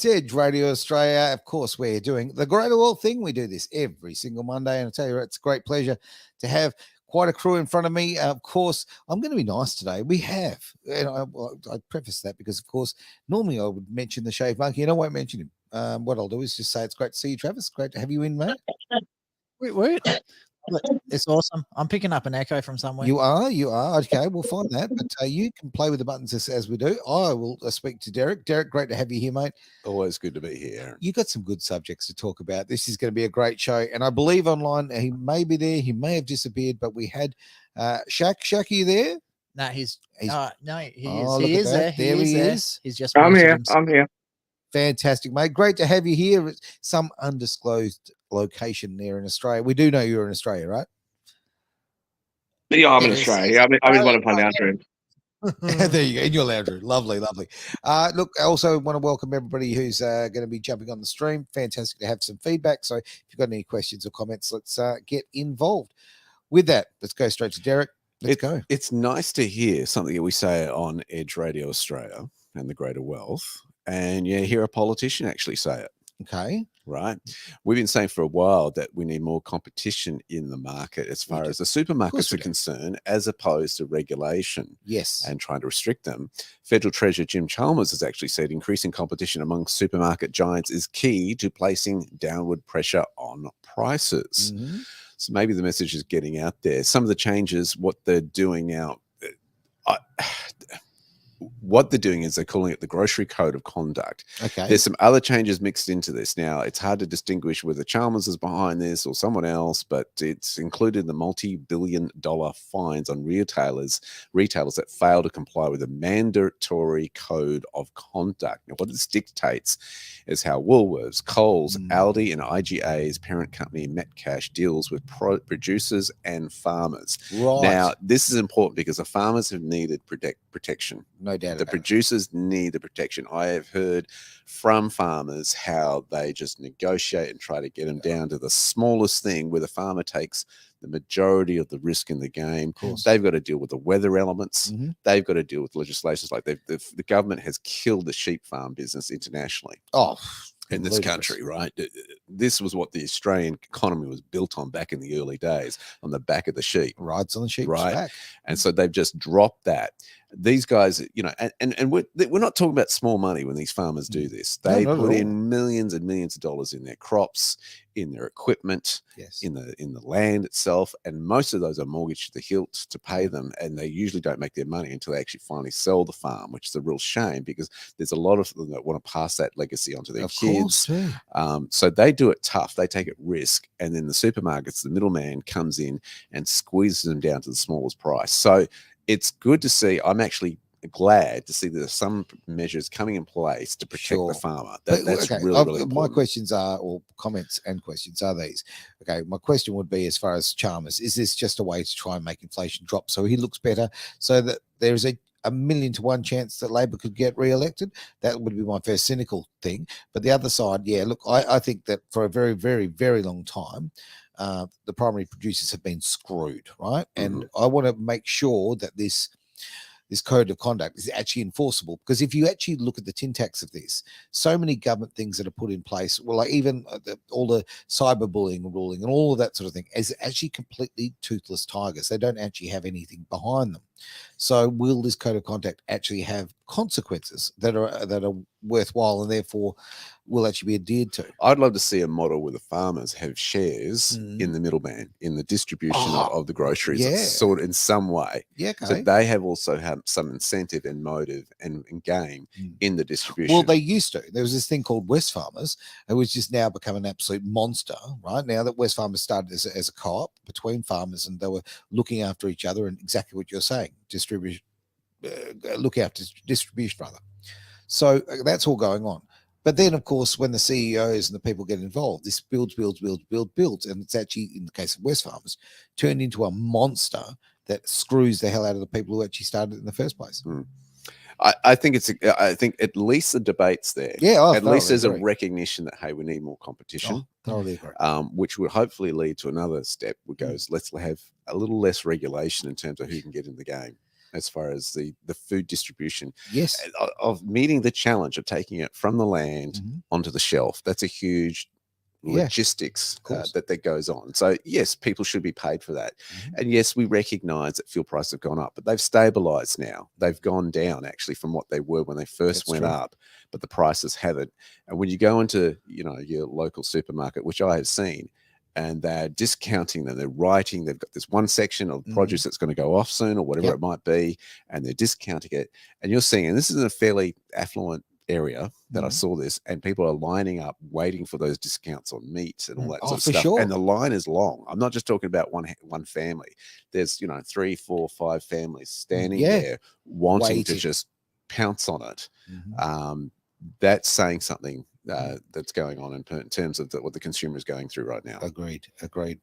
Edge Radio Australia. Of course, we're doing the Greater World thing. We do this every single Monday, and I tell you, it's a great pleasure to have quite a crew in front of me. Of course, I'm going to be nice today. We have, and I preface that because, of course, normally I would mention the Shave Monkey, and I won't mention him. What I'll do is just say it's great to see you, Travis. Great to have you in, mate. Wait. It's awesome. I'm picking up an echo from somewhere. You are. Okay, we'll find that. But you can play with the buttons as we do. I will speak to Derek. Derek, great to have you here, mate. Always good to be here. You got some good subjects to talk about. This is going to be a great show. And I believe online, he may be there. He may have disappeared, but we had SHAK. SHAK, are you there? No, he is. He is there. There he is. He's just. I'm here. Fantastic, mate. Great to have you here. Some undisclosed location there in Australia. We do know you're in Australia, right? Yeah, I'm in Australia. I'm in one of my lounge rooms. There you go, in your lounge room. Lovely. Look, I also want to welcome everybody who's going to be jumping on the stream. Fantastic to have some feedback. So if you've got any questions or comments, let's get involved. With that, let's go straight to Derek. Let's go. It's nice to hear something that we say on Edge Radio Australia and the Greater Wealth, and hear a politician actually say it. Okay. Right. We've been saying for a while that we need more competition in the market as far as the supermarkets are concerned, as opposed to regulation. Yes. And trying to restrict them. Federal Treasurer Jim Chalmers has actually said increasing competition among supermarket giants is key to placing downward pressure on prices. Mm-hmm. So maybe the message is getting out there. Some of the changes, what they're doing now, what they're doing is they're calling it the Grocery Code of Conduct. Okay. There's some other changes mixed into this. Now, it's hard to distinguish whether Chalmers is behind this or someone else, but it's included the multi-billion-dollar fines on retailers that fail to comply with the mandatory code of conduct. Now, what this dictates is how Woolworths, Coles, Aldi, and IGA's parent company Metcash deals with producers and farmers. Right. Now, this is important because the farmers have needed protection. No doubt. The producers need the protection. I have heard from farmers how they just negotiate and try to get them down to the smallest thing, where the farmer takes the majority of the risk in the game. They've got to deal with the weather elements. Mm-hmm. They've got to deal with legislations like the government has killed the sheep farm business internationally. In this country, right? This was what the Australian economy was built on back in the early days, on the back of the sheep. Rides on the sheep's right? back. And so they've just dropped that. These guys, and we're not talking about small money when these farmers do this. They put in millions and millions of dollars in their crops, in their equipment, in the land itself, and most of those are mortgaged to the hilt to pay them, and they usually don't make their money until they actually finally sell the farm, which is a real shame because there's a lot of them that want to pass that legacy onto their kids. So they do it tough. They take it risk, and then the supermarkets, the middleman comes in and squeezes them down to the smallest price. So it's good to see. I'm actually glad to see that there's some measures coming in place to protect the farmer. That's really important. My questions are, or comments and questions are these. Okay, my question would be, as far as Chalmers, is this just a way to try and make inflation drop so he looks better, so that there's a 1,000,000 to 1 chance that Labor could get re-elected? That would be my first cynical thing. But the other side, look, I think that for a very, very, very long time, the primary producers have been screwed, right? And I want to make sure that this code of conduct is actually enforceable, because if you actually look at the tin tacks of this, so many government things that are put in place, well, like even all the cyberbullying ruling and all of that sort of thing, is actually completely toothless tigers. They don't actually have anything behind them. So will this code of conduct actually have consequences that are worthwhile and therefore will actually be adhered to? I'd love to see a model where the farmers have shares in the middleman, in the distribution of the groceries, sort of in some way. So they have also had some incentive and motive and game in the distribution. Well, they used to. There was this thing called West Farmers, which has now become an absolute monster, right? Now that West Farmers started as a co-op between farmers, and they were looking after each other, and exactly what you're saying, look after distribution rather. So that's all going on. But then, of course, when the CEOs and the people get involved, this builds, and it's actually, in the case of West Farmers, turned into a monster that screws the hell out of the people who actually started it in the first place. I think at least the debate's there. At least there's a recognition that, hey, we need more competition. Totally agree. Which would hopefully lead to another step, which goes, let's have a little less regulation in terms of who can get in the game. as far as the food distribution. Yes. Of meeting the challenge of taking it from the land onto the shelf. That's a huge logistics that goes on. So yes, people should be paid for that. And yes, we recognize that fuel prices have gone up, but they've stabilized now. They've gone down actually from what they were when they first went up, but the prices haven't. And when you go into, your local supermarket, which I have seen, and they're discounting them, they're writing, they've got this one section of produce that's going to go off soon or whatever it might be, and they're discounting it. And you're seeing, and this is in a fairly affluent area that I saw this, and people are lining up waiting for those discounts on meat and all that sort of stuff. Sure. And the line is long. I'm not just talking about one family. There's 3, 4, 5 families standing there wanting to just pounce on it. That's saying something that's going on in terms of what the consumer is going through right now. Agreed.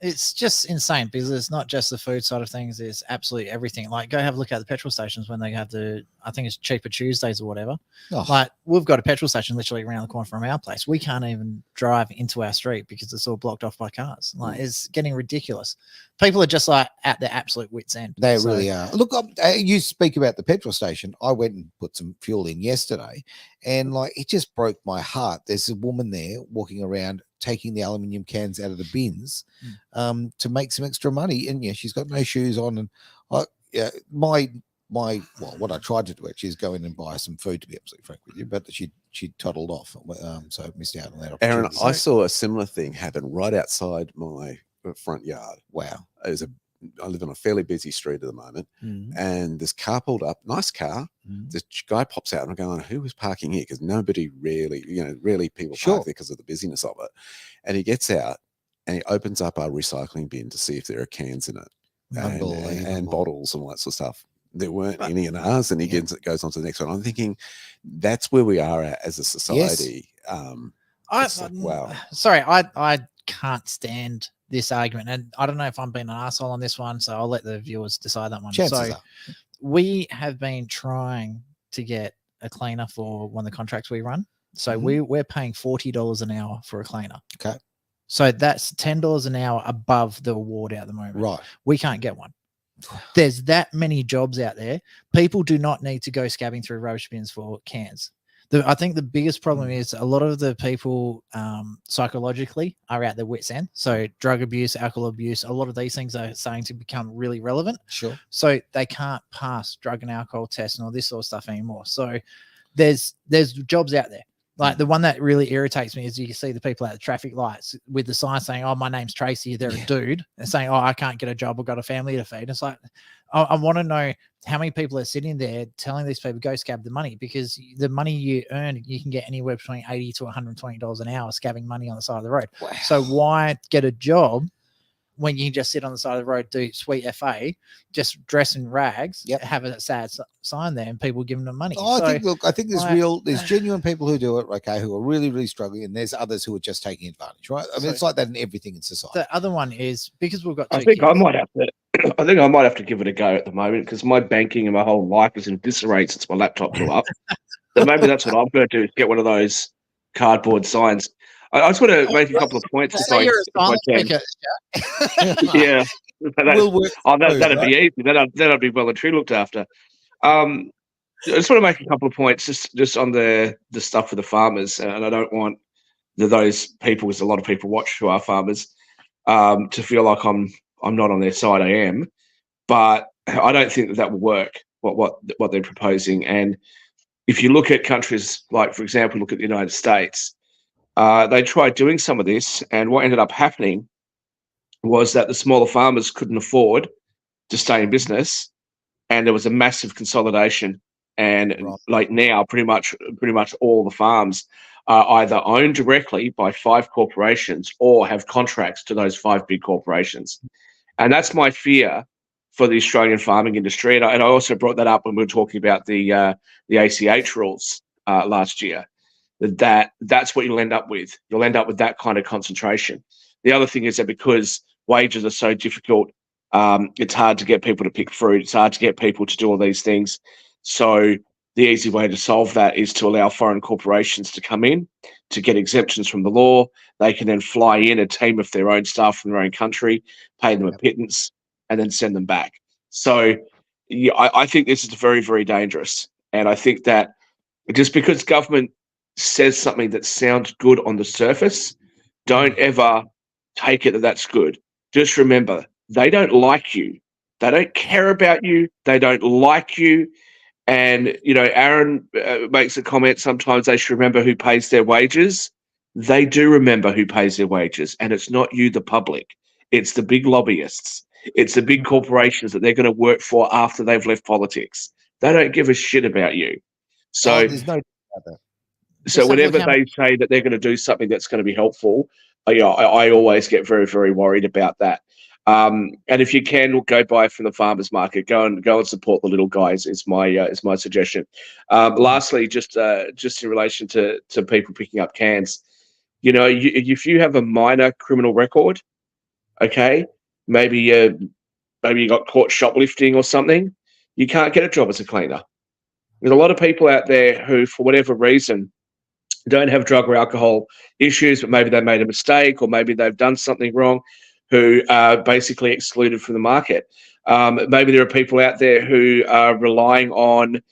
It's just insane because it's not just the food side of things. It's absolutely everything. Like, go have a look at the petrol stations when they have I think it's Cheaper Tuesdays or whatever. Like, we've got a petrol station literally around the corner from our place. We can't even drive into our street because it's all blocked off by cars. Like, it's getting ridiculous. People are just like at their absolute wit's end. They really are. Look, you speak about the petrol station. I went and put some fuel in yesterday, and like, it just broke my heart. There's a woman there walking around taking the aluminium cans out of the bins to make some extra money, and she's got no shoes on. And what I tried to do actually is go in and buy some food, to be absolutely frank with you, but she toddled off, so I missed out on that opportunity. Aaron, I saw a similar thing happen right outside my front yard. Wow. I live on a fairly busy street at the moment, and this car pulled up, nice car. This guy pops out, and I'm going, who was parking here? Because nobody really, rarely people park there because of the busyness of it. And he gets out and he opens up our recycling bin to see if there are cans in it and bottles and all that sort of stuff. There weren't any in ours, and he goes on to the next one. I'm thinking that's where we are at as a society. Yes. Wow. Sorry, I can't stand this argument, and I don't know if I'm being an asshole on this one, so I'll let the viewers decide that one. Chances are. We have been trying to get a cleaner for one of the contracts we run. So we're paying $40 an hour for a cleaner. Okay. So that's $10 an hour above the award at the moment. Right. We can't get one. There's that many jobs out there. People do not need to go scabbing through rubbish bins for cans. I think the biggest problem is a lot of the people psychologically are at their wits' end. So drug abuse, alcohol abuse, a lot of these things are starting to become really relevant. Sure. So they can't pass drug and alcohol tests and all this sort of stuff anymore. So there's jobs out there. Like, the one that really irritates me is you see the people at the traffic lights with the sign saying, "Oh, my name's Tracy." They're a dude, and saying, "Oh, I can't get a job. I've got a family to feed." It's like, I want to know how many people are sitting there telling these people, go scab the money, because the money you earn, you can get anywhere between $80 to $120 an hour scabbing money on the side of the road. Wow. So why get a job when you can just sit on the side of the road, do sweet FA, just dress in rags, have a sad sign there, and people giving them money? I think there's genuine people who do it, okay, who are really, really struggling, and there's others who are just taking advantage, right? I mean, it's like that in everything in society. The other one is, because we've got I think I might have to give it a go at the moment, because my banking and my whole life is in disarray since my laptop blew up. So maybe that's what I'm going to do, is get one of those cardboard signs. I just want to make a couple of points. Say you're a silent speaker. Yeah. That'd be easy. That'd be well and truly looked after. I just want to make a couple of points just on the stuff for the farmers, and I don't want those people, because a lot of people watch who are farmers, to feel like I'm not on their side. I am, but I don't think that will work. What they're proposing, and if you look at countries like, for example, look at the United States. They tried doing some of this, and what ended up happening was that the smaller farmers couldn't afford to stay in business, and there was a massive consolidation. And like now, pretty much all the farms are either owned directly by 5 corporations or have contracts to those 5 big corporations. And that's my fear for the Australian farming industry. And I also brought that up when we were talking about the ACH rules last year. That's what you'll end up with. You'll end up with that kind of concentration. The other thing is that because wages are so difficult, it's hard to get people to pick fruit. It's hard to get people to do all these things. So the easy way to solve that is to allow foreign corporations to come in, to get exemptions from the law. They can then fly in a team of their own staff from their own country, pay them a pittance, and then send them back. So yeah, I think this is very, very dangerous. And I think that just because government says something that sounds good on the surface, don't ever take it that that's good. Just remember, they don't like you. They don't care about you. They don't like you. And, Aaron makes a comment, sometimes they should remember who pays their wages. They do remember who pays their wages. And it's not you, the public. It's the big lobbyists. It's the big corporations that they're going to work for after they've left politics. They don't give a shit about you. So, there's no doubt about that. So whenever they say that they're going to do something that's going to be helpful, I always get very, very worried about that. And if you can go buy from the farmers market, go and support the little guys. Is my suggestion. Lastly, just in relation to people picking up cans, if you have a minor criminal record, okay, maybe you got caught shoplifting or something, you can't get a job as a cleaner. There's a lot of people out there who, for whatever reason, don't have drug or alcohol issues, but maybe they made a mistake or maybe they've done something wrong, who are basically excluded from the market. Maybe there are people out there who are relying on,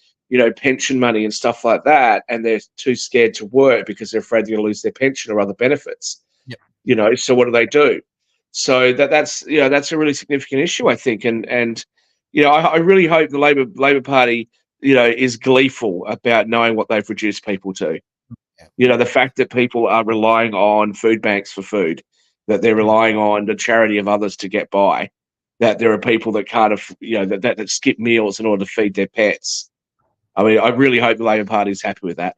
pension money and stuff like that, and they're too scared to work because they're afraid they're going to lose their pension or other benefits. Yep. So what do? So that's a really significant issue, I think. And I really hope the Labor Party, is gleeful about knowing what they've reduced people to. The fact that people are relying on food banks for food, that they're relying on the charity of others to get by, that there are people that can't, that skip meals in order to feed their pets. I mean, I really hope the Labor Party is happy with that.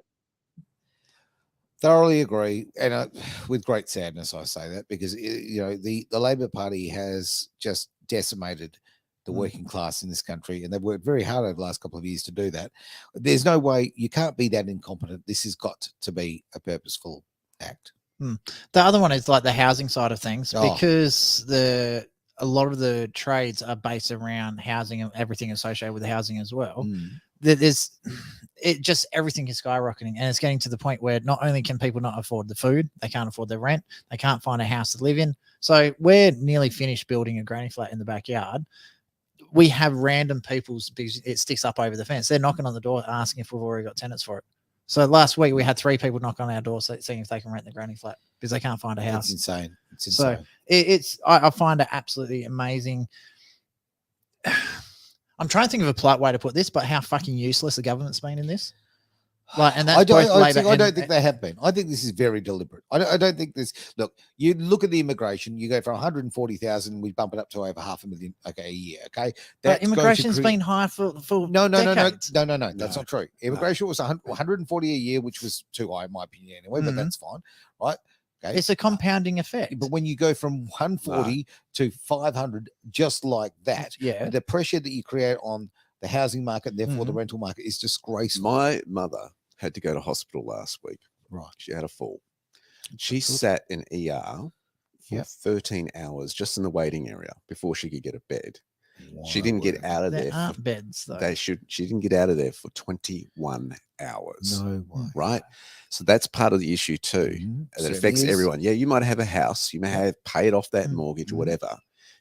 Thoroughly agree, and with great sadness I say that, because the Labor Party has just decimated the working class in this country, and they've worked very hard over the last couple of years to do that. There's no way, you can't be that incompetent. This has got to be a purposeful act. The other one is like the housing side of things, because a lot of the trades are based around housing and everything associated with the housing as well. Everything is skyrocketing, and it's getting to the point where not only can people not afford the food, they can't afford their rent, they can't find a house to live in. So we're nearly finished building a granny flat in the backyard. We have random people's, because it sticks up over the fence, they're knocking on the door asking if we've already got tenants for it. So last week we had 3 people knock on our door seeing if they can rent the granny flat because they can't find a house. It's insane. It's insane. So I find it absolutely amazing. I'm trying to think of a polite way to put this, but how fucking useless the government's been in this. And that's I don't think they have been. I think this is very deliberate. I don't think this. Look, you look at the immigration. You go from 140,000, we bump it up to over 500,000. Okay, a year. Okay, that immigration's been high for no. That's not true. Immigration was 140 a year, which was too high in my opinion anyway. But that's fine, right? Okay. It's a compounding effect. But when you go from 140 to 500, just like that, the pressure that you create on the housing market and therefore the rental market is disgraceful. My mother had to go to hospital last week. Right. She had a fall. She sat in ER for 13 hours just in the waiting area before she could get a bed. Wow. She didn't get out of there. There aren't beds though. She didn't get out of there for 21 hours. No way. Right? So that's part of the issue too. That affects everyone. Yeah, you might have a house. You may have paid off that mortgage or whatever.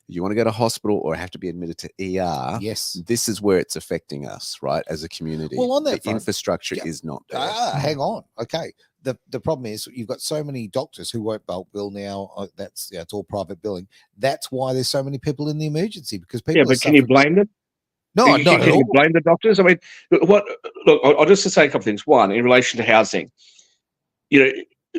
You want to go to hospital or have to be admitted to ER, this is where it's affecting us, right, as a community. Well, on that the infrastructure is not there. Hang on. Okay. The problem is you've got so many doctors who won't bulk bill now. It's all private billing. That's why there's so many people in the emergency, because people. Yeah, but can you blame them? No, not at all. Can you blame the doctors? I mean, look, I'll just say a couple of things. One, in relation to housing,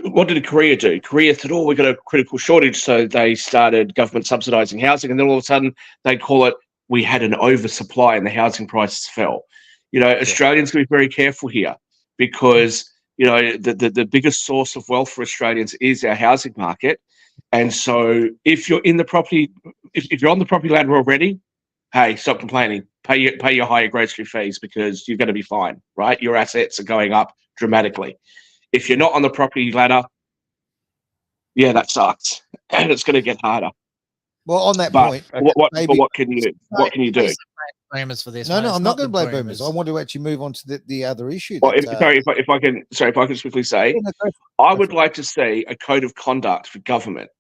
what did Korea do? Korea thought, we've got a critical shortage, so they started government subsidizing housing, and then all of a sudden they call it, we had an oversupply and the housing prices fell. Australians got to be very careful here, because the biggest source of wealth for Australians is our housing market. And so if you're in the property, if you're on the property ladder already, hey, stop complaining. Pay your higher grocery fees, because you're going to be fine, right? Your assets are going up dramatically. If you're not on the property ladder, that sucks, and it's going to get harder. Well, on that point, what can you do? What can you do? Boomers for this. No, I'm not going to blame boomers. I want to actually move on to the other issue. Well, if I can quickly say, I would like to see a code of conduct for government.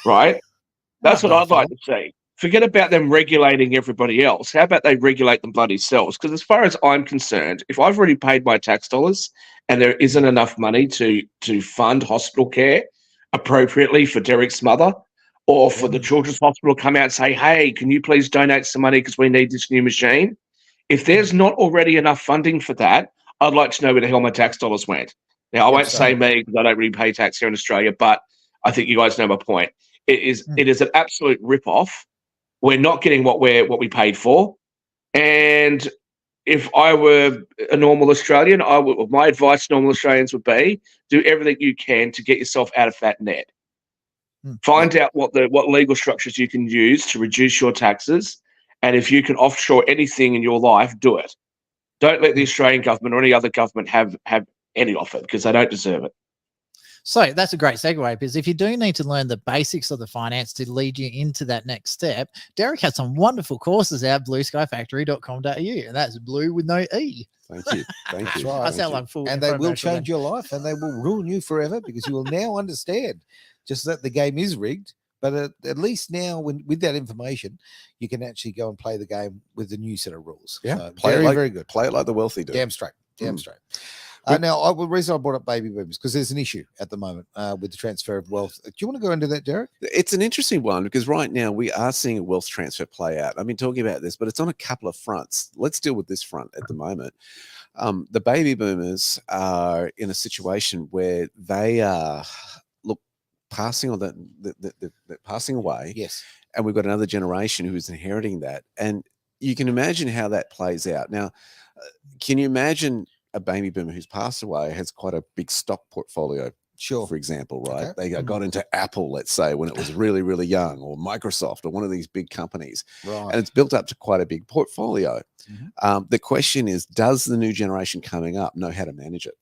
Right, that's what I'd like to see. forget about them regulating everybody else. How about they regulate them bloody selves? Because as far as I'm concerned, if I've already paid my tax dollars and there isn't enough money to fund hospital care appropriately for Derek's mother, or for the children's hospital to come out and say, hey, can you please donate some money because we need this new machine? If there's not already enough funding for that, I'd like to know where the hell my tax dollars went. Now, I won't say me because I don't really pay tax here in Australia, but I think you guys know my point. It is an absolute rip-off. We're not getting what we paid for. And if I were a normal Australian, my advice to normal Australians would be do everything you can to get yourself out of that net. Find out what legal structures you can use to reduce your taxes, and if you can offshore anything in your life, do it. Don't let the Australian government or any other government have any of it, because they don't deserve it. So that's a great segue, because if you do need to learn the basics of the finance to lead you into that next step, Derek has some wonderful courses out at blueskyfactory.com.au, and that's blue with no E. Thank you. Thank you. Right. I sound like full. And they will change your life, and they will ruin you forever, because you will now understand just that the game is rigged. But at least now, with that information, you can actually go and play the game with the new set of rules. Yeah, so very good. Play it like the wealthy do. Damn straight. Now, the reason I brought up baby boomers, because there's an issue at the moment with the transfer of wealth. Do you want to go into that, Derek? It's an interesting one, because right now we are seeing a wealth transfer play out. I've been talking about this, but it's on a couple of fronts. Let's deal with this front at the moment. The baby boomers are in a situation where they are passing on they're passing away. Yes. And we've got another generation who's inheriting that. And you can imagine how that plays out. Now, can you imagine a baby boomer who's passed away has quite a big stock portfolio? Sure. For example, right? Okay. They got into Apple, let's say, when it was really, really young, or Microsoft, or one of these big companies. Right. And it's built up to quite a big portfolio. The question is, does the new generation coming up know how to manage it?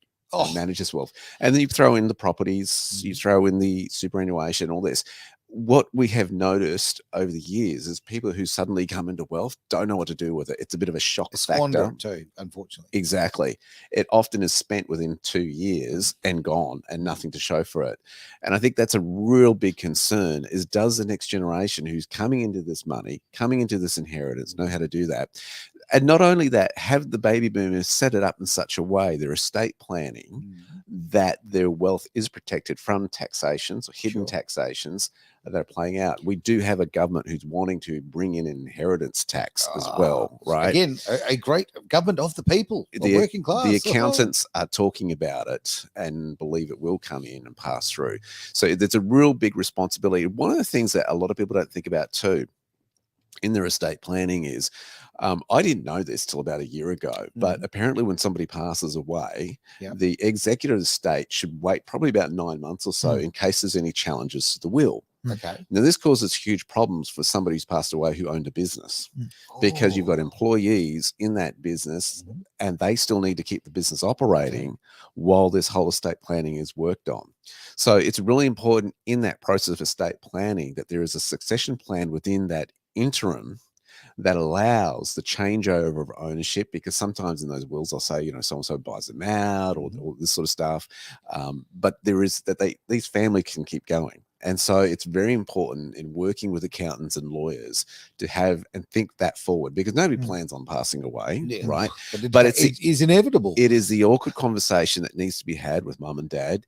Manage this wealth? And then you throw in the properties, you throw in the superannuation, all this. What we have noticed over the years is people who suddenly come into wealth don't know what to do with it. It's a bit of a shock factor too, unfortunately. Exactly. It often is spent within 2 years and gone, and nothing to show for it. And I think that's a real big concern, is does the next generation who's coming into this money, coming into this inheritance, know how to do that? And not only that, have the baby boomers set it up in such a way, their estate planning, that their wealth is protected from taxations or hidden taxations that are playing out. We do have a government who's wanting to bring in inheritance tax as well, right? Again, a great government of the people, the working class. The accountants are talking about it and believe it will come in and pass through. So there's a real big responsibility. One of the things that a lot of people don't think about too in their estate planning is, I didn't know this till about a year ago, but apparently when somebody passes away, the executor of the estate should wait probably about 9 months or so in case there's any challenges to the will. Okay. Now, this causes huge problems for somebody who's passed away who owned a business, because you've got employees in that business and they still need to keep the business operating while this whole estate planning is worked on. So it's really important in that process of estate planning that there is a succession plan within that interim that allows the changeover of ownership, because sometimes in those wills I'll say, you know, so-and-so buys them out, or this sort of stuff. But there is that these families can keep going. And so it's very important in working with accountants and lawyers to have and think that forward, because nobody plans on passing away, right? But it is inevitable. It is the awkward conversation that needs to be had with mum and dad.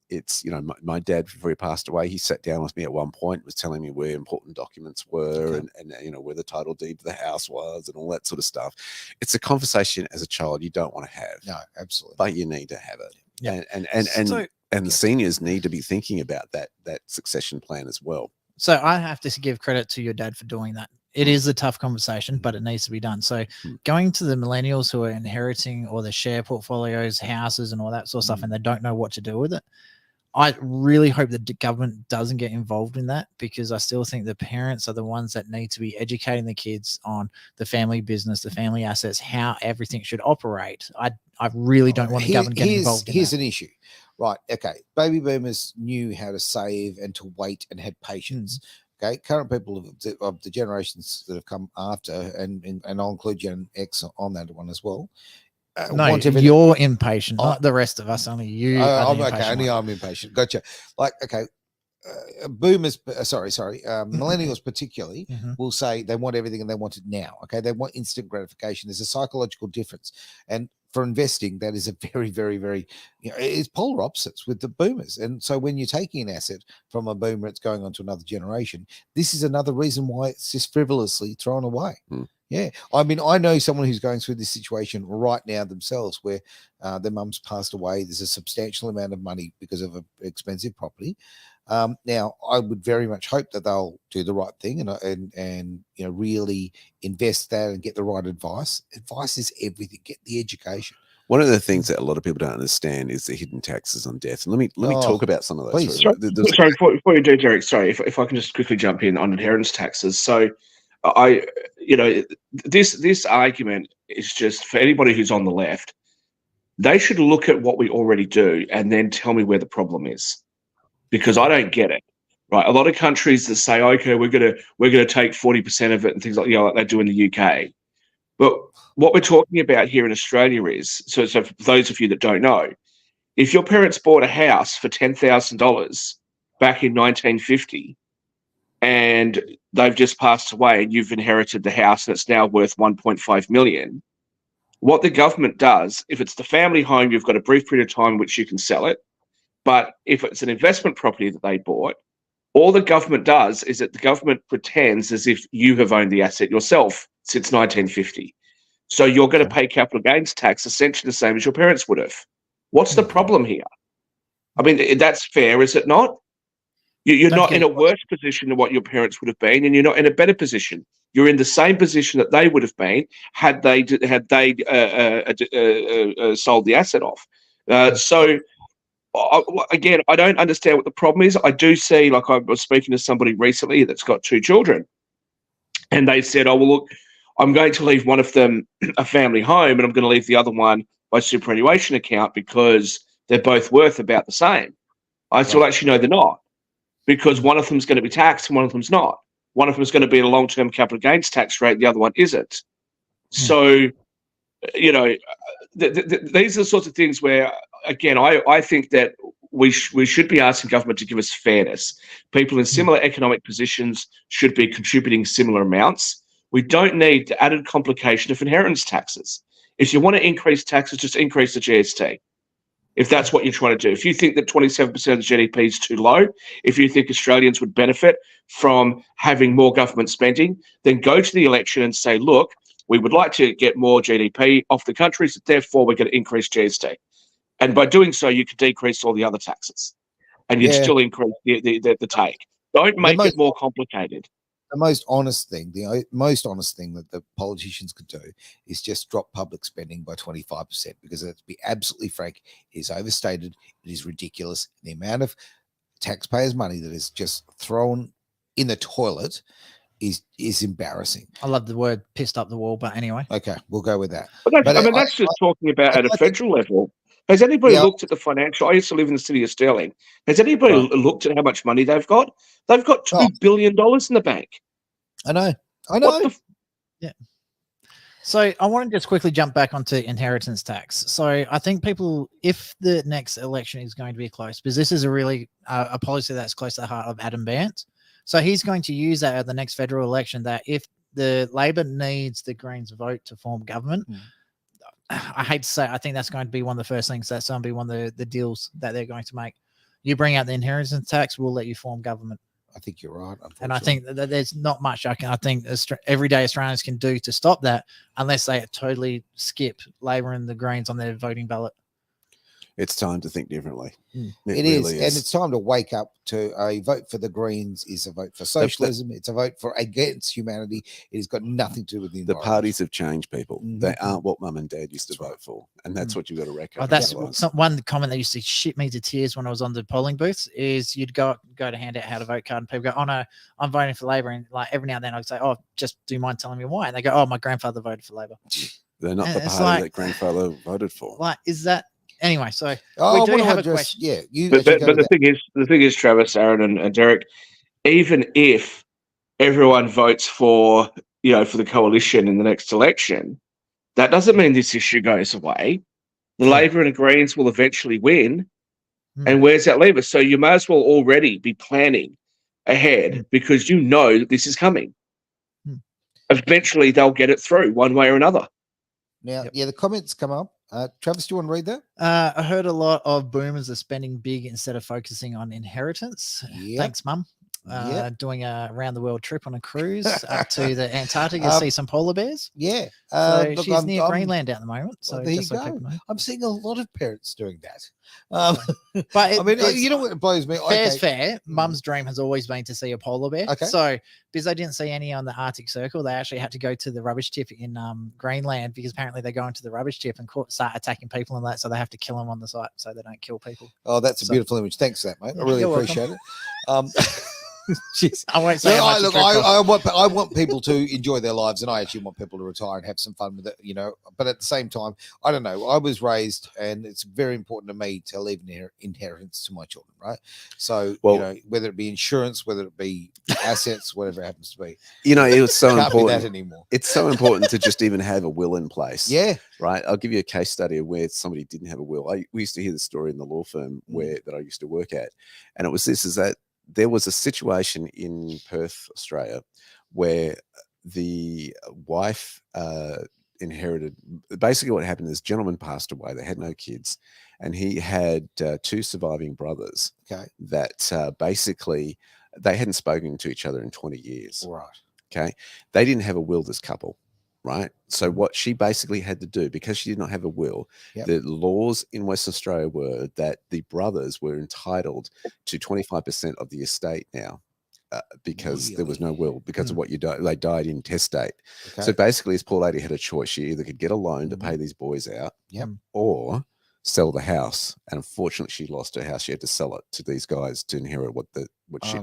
It's, you know, my dad, before he passed away, he sat down with me at one point, was telling me where important documents were and you know, where the title deed to the house was and all that sort of stuff. It's a conversation as a child you don't want to have. No, absolutely. But you need to have it. Yeah. And the seniors need to be thinking about that succession plan as well. So I have to give credit to your dad for doing that. It is a tough conversation, but it needs to be done. So going to the millennials who are inheriting or the share portfolios, houses and all that sort of stuff, and they don't know what to do with it, I really hope that the government doesn't get involved in that, because I still think the parents are the ones that need to be educating the kids on the family business, the family assets, how everything should operate. I really don't want the government getting involved in Here's that. an issue. Right. Okay. Baby boomers knew how to save and to wait and had patience. Okay. Current people of the generations that have come after, and I'll include Gen X on that one as well. No, you're impatient, not the rest of us. Only you. I'm okay. Only I'm impatient. Gotcha. Like, okay, boomers, millennials particularly, Mhm. will say they want everything and they want it now. Okay, they want instant gratification. There's a psychological difference, and for investing, that is a very, very, very, it's polar opposites with the boomers. And so when you're taking an asset from a boomer, it's going on to another generation. This is another reason why it's just frivolously thrown away. Yeah, I mean, I know someone who's going through this situation right now themselves, where their mum's passed away. There's a substantial amount of money because of an expensive property. Now, I would very much hope that they'll do the right thing and really invest that and get the right advice. Advice is everything. Get the education. One of the things that a lot of people don't understand is the hidden taxes on death. And let me talk about some of those. Please. Sorry, before you do, Derek. Sorry, if I can just quickly jump in on inheritance taxes. So, this argument is just for anybody who's on the left. They should look at what we already do and then tell me where the problem is, because I don't get it. Right, a lot of countries that say, okay, we're gonna take 40% of it and things like like they do in the UK. But what we're talking about here in Australia is, so for those of you that don't know, if your parents bought a house for $10,000 back in 1950 and they've just passed away and you've inherited the house and it's now worth 1.5 million, what the government does, if it's the family home, you've got a brief period of time in which you can sell it. But if it's an investment property that they bought, all the government does is that the government pretends as if you have owned the asset yourself since 1950. So you're going to pay capital gains tax essentially the same as your parents would have. What's the problem here? I mean, that's fair, is it not? You're not in a worse position than what your parents would have been, and you're not in a better position. You're in the same position that they would have been had they sold the asset off. So again, I don't understand what the problem is. I do see, like I was speaking to somebody recently that's got 2 children, and they said, oh, well, look, I'm going to leave one of them a family home and I'm going to leave the other one my superannuation account because they're both worth about the same. I said, well, actually, no, they're not, because one of them is going to be taxed and one of them's not. One of them is going to be at a long-term capital gains tax rate, the other one isn't. So, these are the sorts of things where, again, I think that we should be asking government to give us fairness. People in similar economic positions should be contributing similar amounts. We don't need the added complication of inheritance taxes. If you want to increase taxes, just increase the GST. If that's what you're trying to do. If you think that 27% of the GDP is too low, if you think Australians would benefit from having more government spending, then go to the election and say, look, we would like to get more GDP off the country, so therefore we're going to increase GST. And by doing so, you could decrease all the other taxes and you'd still increase the take. Don't make it more complicated. The most honest thing that the politicians could do is just drop public spending by 25%, because let's be absolutely frank, it is overstated, it is ridiculous. The amount of taxpayers' money that is just thrown in the toilet is embarrassing. I love the word pissed up the wall, but anyway. Okay, we'll go with that. But that's just talking about at a federal level. Has anybody looked at the financial? I used to live in the city of Stirling. Has anybody looked at how much money they've got? They've got $2 billion in the bank. I know. Yeah. So I want to just quickly jump back onto inheritance tax. So I think people, if the next election is going to be close, because this is a really a policy that's close to the heart of Adam Bandt. So he's going to use that at the next federal election, that if the Labor needs the Greens vote to form government, I hate to say, I think that's going to be one of the first things. That's going to be one of the deals that they're going to make. You bring out the inheritance tax, we'll let you form government. I think you're right. And I think that there's not much I think everyday Australians can do to stop that, unless they totally skip Labor and the Greens on their voting ballot. It's time to think differently. It really is. And it's time to wake up to a vote for the Greens is a vote for socialism. It's a vote for against humanity. It has got nothing to do with the environment. The parties have changed, people. They aren't what mum and dad used to vote for. And that's what you've got to recognize. That's one comment that used to shit me to tears when I was on the polling booths is you'd go to hand out how to vote card and people go, oh no, I'm voting for Labor. And like every now and then I'd say, oh, just do you mind telling me why? And they go, oh, my grandfather voted for Labor. They're not the party that grandfather voted for. Like, is that anyway? So we do have a question. Yeah, but the thing is, Travis, Aaron, and Derek, even if everyone votes for the coalition in the next election, that doesn't mean this issue goes away. The Labor and the Greens will eventually win, And where's that leave us? So you may as well already be planning ahead because you know that this is coming. Eventually, they'll get it through one way or another. Now, yeah, the comments come up. Travis, do you want to read that? I heard a lot of boomers are spending big instead of focusing on inheritance. Thanks, Mum. Doing a around the world trip on a cruise up to the Antarctic to see some polar bears. Yeah. So she's near Greenland at the moment. So there you go. I'm seeing a lot of parents doing that. But I mean, you know what blows me? Fair's fair. Mum's dream has always been to see a polar bear. Okay. So because they didn't see any on the Arctic Circle, they actually had to go to the rubbish tip in Greenland because apparently they go into the rubbish tip and start attacking people and that. So they have to kill them on the site so they don't kill people. Oh, that's a beautiful image. Thanks for that, mate. I really appreciate it. Jeez. I won't say. Look, I want people to enjoy their lives, and I actually want people to retire and have some fun with it, you know. But at the same time, I don't know. I was raised, and it's very important to me to leave an inheritance to my children, right? So, you know, whether it be insurance, whether it be assets, whatever it happens to be. You know, it was so important. That anymore. It's so important to just even have a will in place. Yeah. Right. I'll give you a case study of where somebody didn't have a will. We used to hear the story in the law firm that I used to work at, and it was is that there was a situation in Perth, Australia, where the wife inherited. Basically, what happened is, this gentleman passed away. They had no kids, and he had two surviving brothers. Okay, that basically they hadn't spoken to each other in 20 years. Right. Okay, they didn't have a will, this couple. Right. So what she basically had to do, because she did not have a will, the laws in Western Australia were that the brothers were entitled to 25% of the estate now, because there was no will because of what they died in testate. Okay. So basically, this poor lady had a choice. She either could get a loan to pay these boys out, or sell the house. And unfortunately, she lost her house. She had to sell it to these guys to inherit what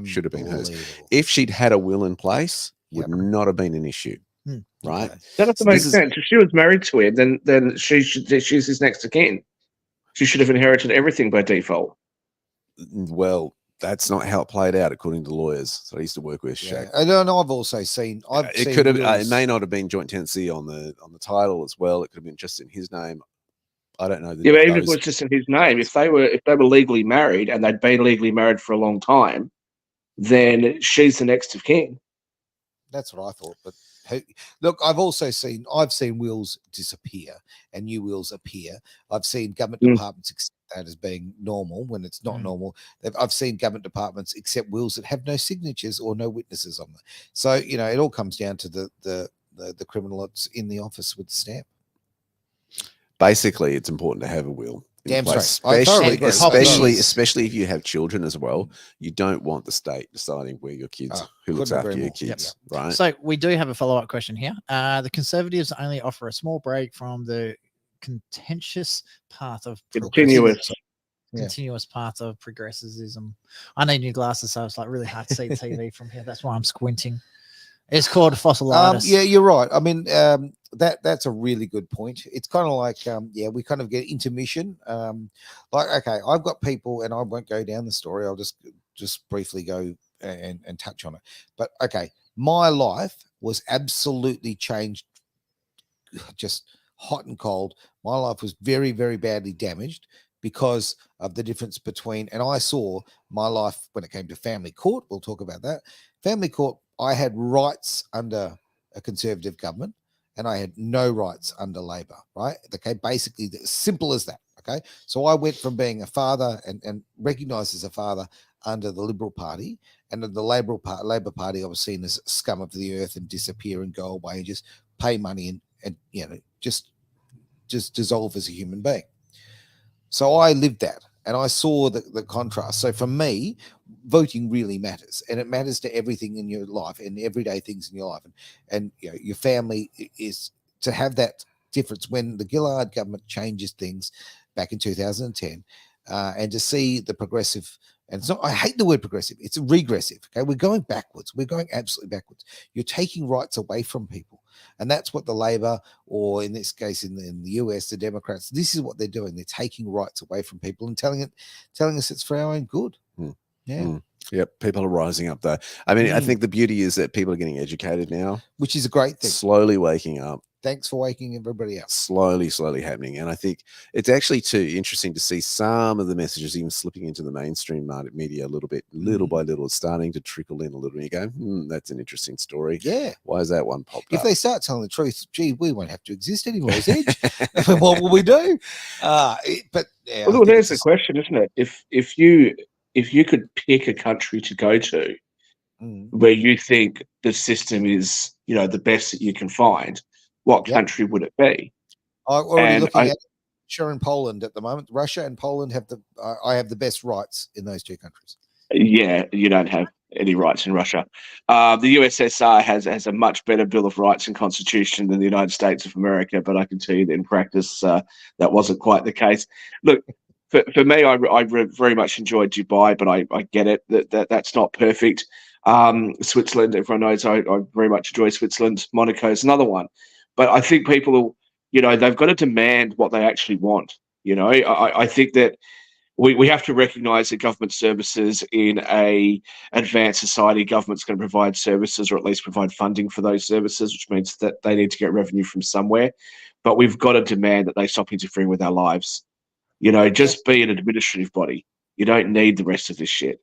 should have been hers. If she'd had a will in place, would not have been an issue. Right. That doesn't make sense. If she was married to him, then she's his next of kin. She should have inherited everything by default. Well, that's not how it played out, according to lawyers. So I used to work with SHAK. I don't know. I've also seen. It could have. It may not have been joint tenancy on the title as well. It could have been just in his name. I don't know. But even if it was just in his name, if they were legally married and they'd been legally married for a long time, then she's the next of kin. That's what I thought, but. Look, I've seen wills disappear and new wills appear. I've seen government departments accept that as being normal when it's not normal. I've seen government departments accept wills that have no signatures or no witnesses on them. So, you know, it all comes down to the criminal that's in the office with the stamp. Basically, it's important to have a will. Damn straight. Especially if you have children as well. You don't want the state deciding where your kids, who looks after your kids, right? So we do have a follow-up question here. The Conservatives only offer a small break from the contentious path of continuous path of progressivism. I need new glasses, so it's like really hard to see the TV from here. That's why I'm squinting. It's called fossilitis. Yeah, you're right. I mean, that's a really good point. It's kind of like, we kind of get intermission. Okay, I've got people, and I won't go down the story. I'll just briefly go and touch on it. But okay, my life was absolutely changed, just hot and cold. My life was very, very badly damaged because of the difference between, and I saw my life when it came to family court. We'll talk about that. Family court, I had rights under a Conservative government and I had no rights under Labor, right? Okay, basically simple as that, okay? So I went from being a father and recognised as a father under the Liberal Party, and the Labor Party I was seen as scum of the earth and disappear and go away and just pay money and you know, just dissolve as a human being. So I lived that. And I saw the contrast. So for me, voting really matters, and it matters to everything in your life and everyday things in your life. And you know, your family is to have that difference when the Gillard government changes things back in 2010, and to see the progressive. And it's not, I hate the word progressive. It's regressive. Okay. We're going backwards. We're going absolutely backwards. You're taking rights away from people. And that's what the Labor, or in this case, in the US, the Democrats, this is what they're doing. They're taking rights away from people and telling us it's for our own good. Yeah. Yep. People are rising up though. I mean, I think the beauty is that people are getting educated now, which is a great thing. Slowly waking up. Thanks for waking everybody up. Slowly happening. And I think it's actually too interesting to see some of the messages even slipping into the mainstream media a little bit, little by little. It's starting to trickle in a little. And you go, that's an interesting story. Yeah. Why is that one popped up? If they start telling the truth, gee, we won't have to exist anymore, Edge. What will we do? But yeah, well, there's the question, isn't it? If you could pick a country to go to where you think the system is, the best that you can find, what country would it be? I'm already looking at Russia and Poland at the moment. Russia and Poland have I have the best rights in those two countries. Yeah, you don't have any rights in Russia. The USSR has a much better Bill of Rights and Constitution than the United States of America, but I can tell you that in practice that wasn't quite the case. Look, for me, I very much enjoyed Dubai, but I get it that's not perfect. Switzerland, everyone knows I very much enjoy Switzerland. Monaco is another one. But I think people, they've got to demand what they actually want. I think that we have to recognise that government services in a advanced society, government's going to provide services or at least provide funding for those services, which means that they need to get revenue from somewhere. But we've got to demand that they stop interfering with our lives. Just be an administrative body. You don't need the rest of this shit.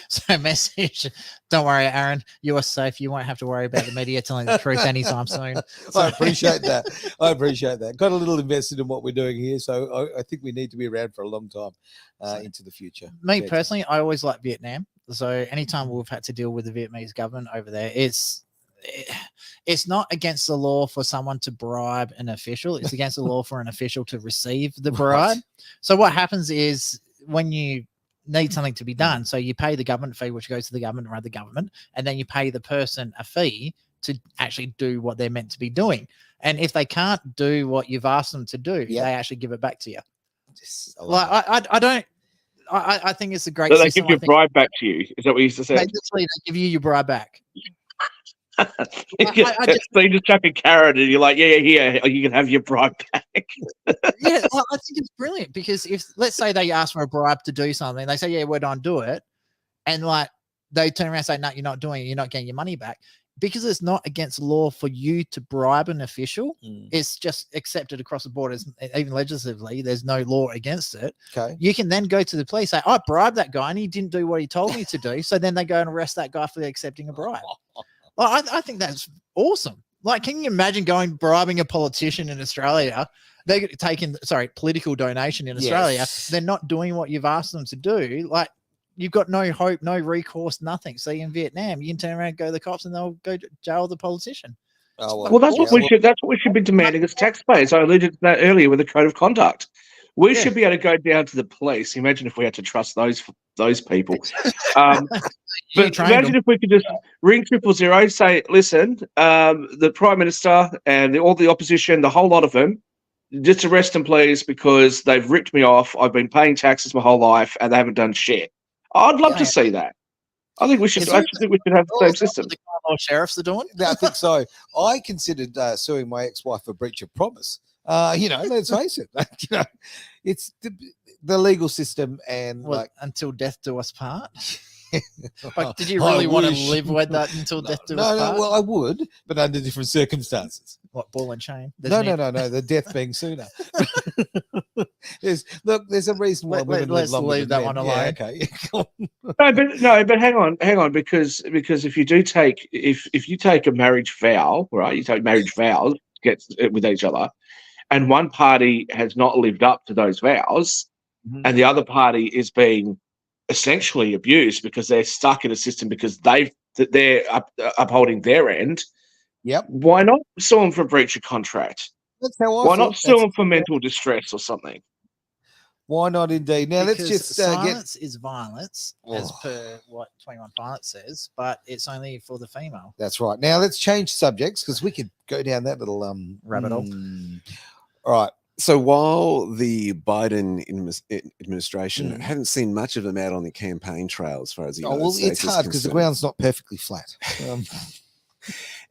So message, don't worry, Aaron, you are safe. You won't have to worry about the media telling the truth anytime soon. So. I appreciate that. Got a little invested in what we're doing here, so I think we need to be around for a long time into the future. Me personally, I always like Vietnam. So anytime we've had to deal with the Vietnamese government over there, it's not against the law for someone to bribe an official. It's against the law for an official to receive the bribe. Right. So what happens is when you need something to be done, so you pay the government fee, which goes to the government, run the government, and then you pay the person a fee to actually do what they're meant to be doing. And if they can't do what you've asked them to do, they actually give it back to you. I think it's a great so they system. Give your bribe back to you. Is that what you used to say? They give you your bribe back. So you just chuck a carrot and you're like, yeah, you can have your bribe back. Yeah, I think it's brilliant because if, let's say they ask for a bribe to do something, they say, yeah, we're done, do it. And they turn around and say, no, you're not doing it. You're not getting your money back. Because it's not against law for you to bribe an official. It's just accepted across the board. Even legislatively, there's no law against it. Okay. You can then go to the police, say, I bribed that guy and he didn't do what he told me to do. So then they go and arrest that guy for accepting a bribe. Well, I think that's awesome. Can you imagine bribing a politician in Australia? They're taking, political donation in Australia. They're not doing what you've asked them to do. You've got no hope, no recourse, nothing. See, in Vietnam, you can turn around and go to the cops and they'll go to jail the politician. Well, that's what we should be demanding as taxpayers. I alluded to that earlier with the code of conduct. We should be able to go down to the police. Imagine if we had to trust those people. But imagine if we could just ring 000, say, listen, the Prime Minister and all the opposition, the whole lot of them, just arrest them, please, because they've ripped me off. I've been paying taxes my whole life and they haven't done shit. I'd love to see that. I think we should. I think we should have the same system. The sheriffs are doing. Yeah, I think so. I considered suing my ex-wife for breach of promise. Let's face it. It's the legal system, and until death do us part. Did you really want to live with that until death do us part? No. Well, I would, but under different circumstances. What, ball and chain? No. The death being sooner. There's a reason why women live longer. Let's leave that one alone. Yeah, okay. But hang on, because if you do take if you take a marriage vow, right? You take marriage vows, get with each other, and one party has not lived up to those vows, and the other party is being essentially abused because they're stuck in a system because they're upholding their end. Yep. Why not sue them for breach of contract? That's how I Why not sue them for mental distress or something? Why not, indeed? Now because let's just silence is violence, as per what 21 Pilots says, but it's only for the female. That's right. Now let's change subjects because we could go down that little rabbit hole. All right. So while the Biden administration hadn't seen much of them out on the campaign trail as far as the United States it's hard because the ground's not perfectly flat.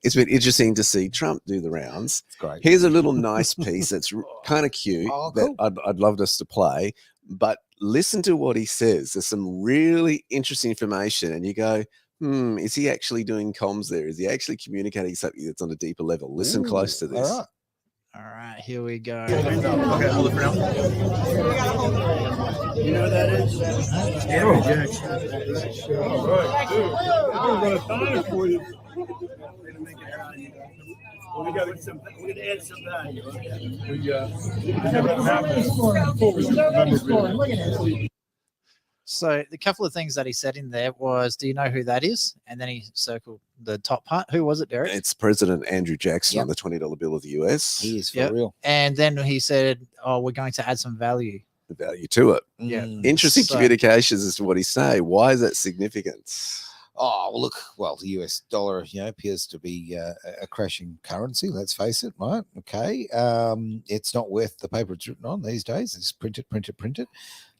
It's been interesting to see Trump do the rounds. It's great. Here's a little nice piece that's kind of cute cool. that I'd love us to play, but listen to what he says. There's some really interesting information and you go, Is he actually doing comms there? Is he actually communicating something that's on a deeper level? Listen close to this. All right. All right, here we go. Okay, hold it for now. You know who that is? Andrew Jackson. All right, dude. We're going to time for you. We got some. We're gonna add some value. So the couple of things that he said in there was, do you know who that is? And then he circled the top part. Who was it, Derek? It's President Andrew Jackson on the $20 bill of the US. He is for real. And then he said, oh, we're going to add some value. Value to it. Yeah. Interesting communications as to what he's saying. Why is that significant? Oh, well, look, the US dollar, appears to be a crashing currency. Let's face it, right? Okay. It's not worth the paper it's written on these days. It's print it.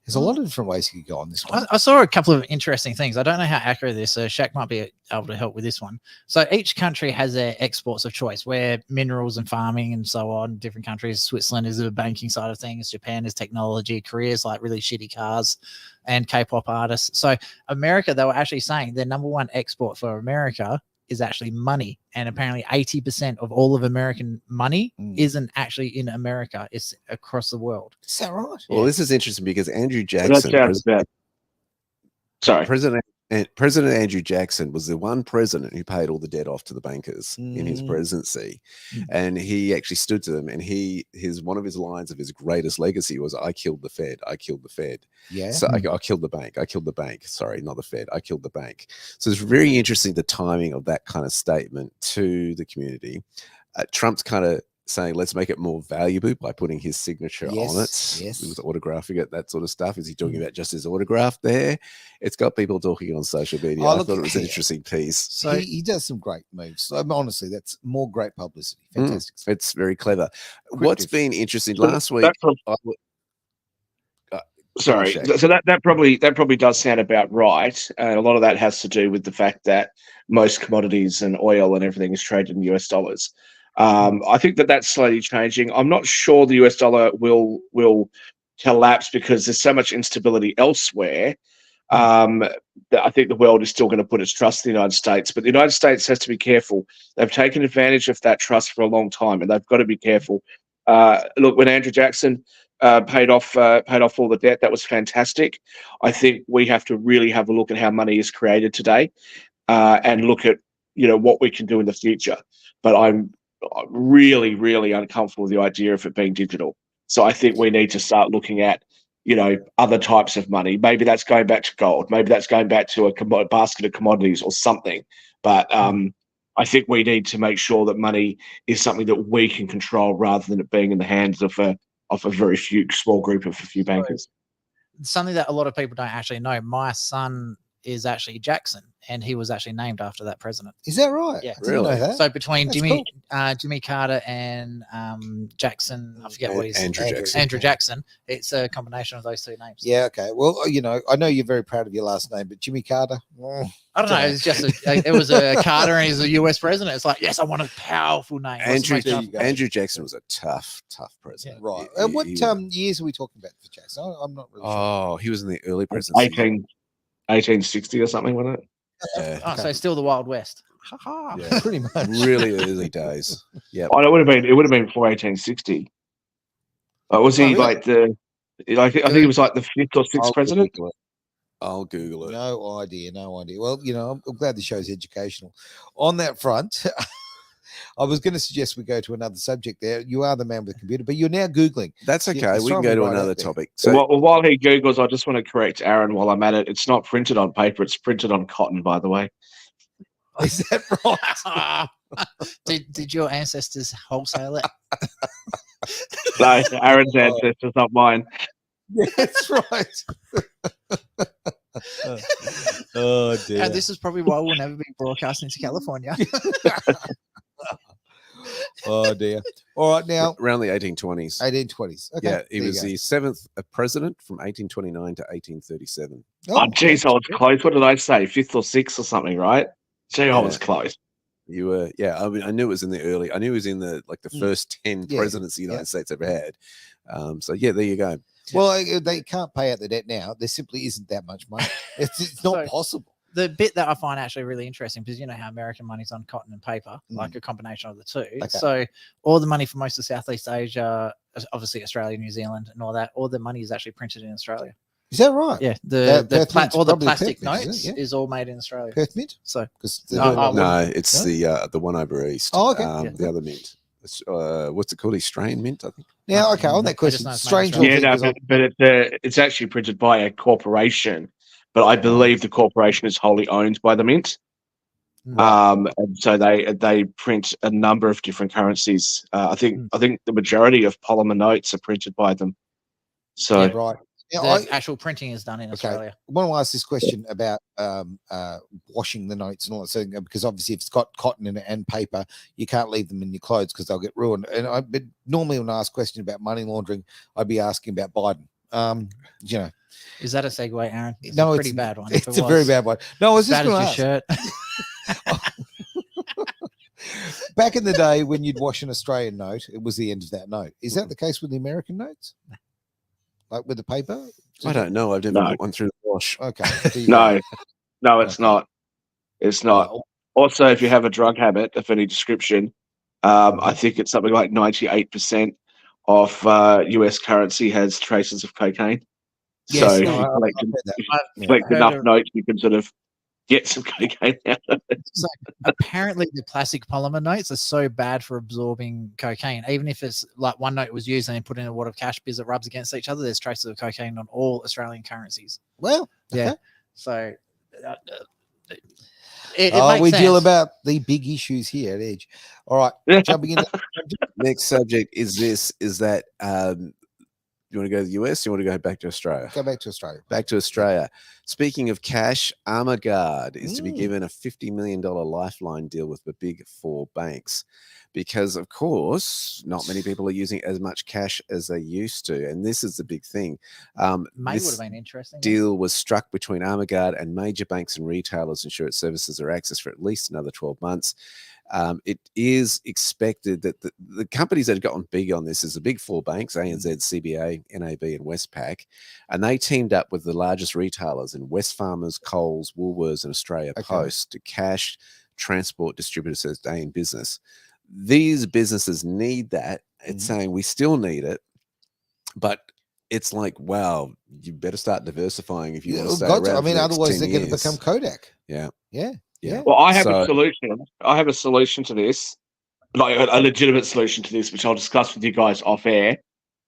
There's a lot of different ways you could go on this one. I saw a couple of interesting things. I don't know how accurate this is. SHAK might be able to help with this one. So each country has their exports of choice, where minerals and farming and so on, different countries. Switzerland is the banking side of things. Japan is technology. Korea is like really shitty cars and K-pop artists. So America, they were actually saying their number one export for America is actually money. And apparently 80% of all of American money isn't actually in America. It's across the world. Is that right? Well, this is interesting because Andrew Jackson, President Andrew Jackson was the one president who paid all the debt off to the bankers in his presidency. And he actually stood to them. And one of his lines of his greatest legacy was, I killed the Fed. I killed the Fed. Yeah. So I killed the bank. I killed the bank. Sorry, not the Fed. I killed the bank. So it's very interesting, the timing of that kind of statement to the community. Trump's kind of saying, let's make it more valuable by putting his signature on it. Yes. He was autographing it, that sort of stuff. Is he talking about just his autograph there? It's got people talking on social media. I thought it was an interesting piece. So he does some great moves. Honestly, that's more great publicity. Fantastic. It's very clever. What's been interesting last week? Sorry. So that probably does sound about right. And a lot of that has to do with the fact that most commodities and oil and everything is traded in US dollars. I think that's slowly changing. I'm not sure the US dollar will collapse because there's so much instability elsewhere. That I think the world is still going to put its trust in the United States, but the United States has to be careful. They've taken advantage of that trust for a long time, and they've got to be careful. Look, when Andrew Jackson paid off all the debt, that was fantastic. I think we have to really have a look at how money is created today, and look at what we can do in the future. But I'm really, really uncomfortable with the idea of it being digital. So I think we need to start looking at, other types of money. Maybe that's going back to gold. Maybe that's going back to a basket of commodities or something. But I think we need to make sure that money is something that we can control rather than it being in the hands of a very small group of a few bankers. Something that a lot of people don't actually know. My son is actually Jackson, and he was actually named after that president. Is that right? Yeah, really. So between Jimmy Carter and Jackson, I forget what he's Andrew Jackson. It's a combination of those two names. Yeah. Okay. Well, I know you're very proud of your last name, but Jimmy Carter. I don't know. It's just it was a Carter, and he's a US president. It's like, yes, I want a powerful name. Andrew Jackson was a tough president. Yeah. Right. What years are we talking about for Jackson? I'm not really sure. Oh, he was in the early presidency. 1860 or something, wasn't it? Yeah. Oh, so still the Wild West. Yeah, pretty much. Really early days. Yeah. Oh, it would have been before 1860. Was he really? I think he was like the 5th or 6th president. I'll Google it. No idea. Well, I'm glad the show's educational. On that front, I was going to suggest we go to another subject there. You are the man with the computer, but you're now Googling. That's okay. We can go to another topic. So, while he Googles, I just want to correct Aaron while I'm at it. It's not printed on paper. It's printed on cotton, by the way. Is that right? Did your ancestors wholesale it? No, Aaron's ancestors, not mine. That's right. Oh, dear. And this is probably why we'll never be broadcasting to California. Oh, dear. All right, now. Around the 1820s. 1820s. Okay. Yeah, he was the 7th president from 1829 to 1837. Oh, geez, I was close. What did I say? 5th or 6th or something, right? Gee, I was close. You were, yeah. I mean, I knew it was in the early. I knew it was in the first 10 presidents the United States ever had. So yeah, there you go. Well, they can't pay out the debt now. There simply isn't that much money. It's not possible. the bit that I find actually really interesting, because you know how American money's on cotton and paper, like a combination of the two. Okay. So all the money for most of Southeast Asia, obviously Australia, New Zealand, and all that, all the money is actually printed in Australia. Is that right? Yeah, all the plastic notes is all made in Australia. Perth Mint? So no, it's the one over east. Oh, okay. The other mint. What's it called? Australian mint, I think. Yeah, okay. On that question, strange. But it's actually printed by a corporation, but I believe the corporation is wholly owned by the mint. And so they print a number of different currencies. I think the majority of polymer notes are printed by them. So yeah, right. The actual printing is done in Australia. I want to ask this question about washing the notes and all that, because obviously if it's got cotton in it and paper, you can't leave them in your clothes because they'll get ruined. And but normally when I ask questions about money laundering, I'd be asking about Biden. You know, is that a segue, Aaron? No, it's a pretty bad one. It's a very bad one. No, I was just going to ask. Back in the day when you'd wash an Australian note, it was the end of that note. Is that the case with the American notes? Like with the paper? I don't know. I've never put one through the wash. Okay. No, it's not. It's not. Also, if you have a drug habit of any description, I think it's something like 98% of US currency has traces of cocaine. Yes, so if you collect enough notes, you can sort of get some cocaine out of it. So apparently the plastic polymer notes are so bad for absorbing cocaine. Even if it's like one note was used and then put in a wad of cash because it rubs against each other, there's traces of cocaine on all Australian currencies. Well, yeah. So we deal about the big issues here at Edge. All right, jumping in. Next subject is that you want to go to the US? You want to go back to Australia? Go back to Australia. Back to Australia. Speaking of cash, Armaguard is to be given a $50 million lifeline deal with the big four banks because, of course, not many people are using as much cash as they used to. And this is the big thing. May would have been interesting. Deal was struck between Armaguard and major banks and retailers ensure its services are accessed for at least another 12 months. It is expected that the companies that have gotten big on this is the big four banks, ANZ, CBA, NAB, and Westpac, and they teamed up with the largest retailers in Wesfarmers, Coles, Woolworths, and Australia Post to cash transport distributors as stay in business. These businesses need that. It's saying we still need it, but it's like, wow, you better start diversifying if you want to stay around. I mean, otherwise they're going to become Kodak. Yeah. Well, I have a solution. I have a solution to this, like a legitimate solution to this, which I'll discuss with you guys off air.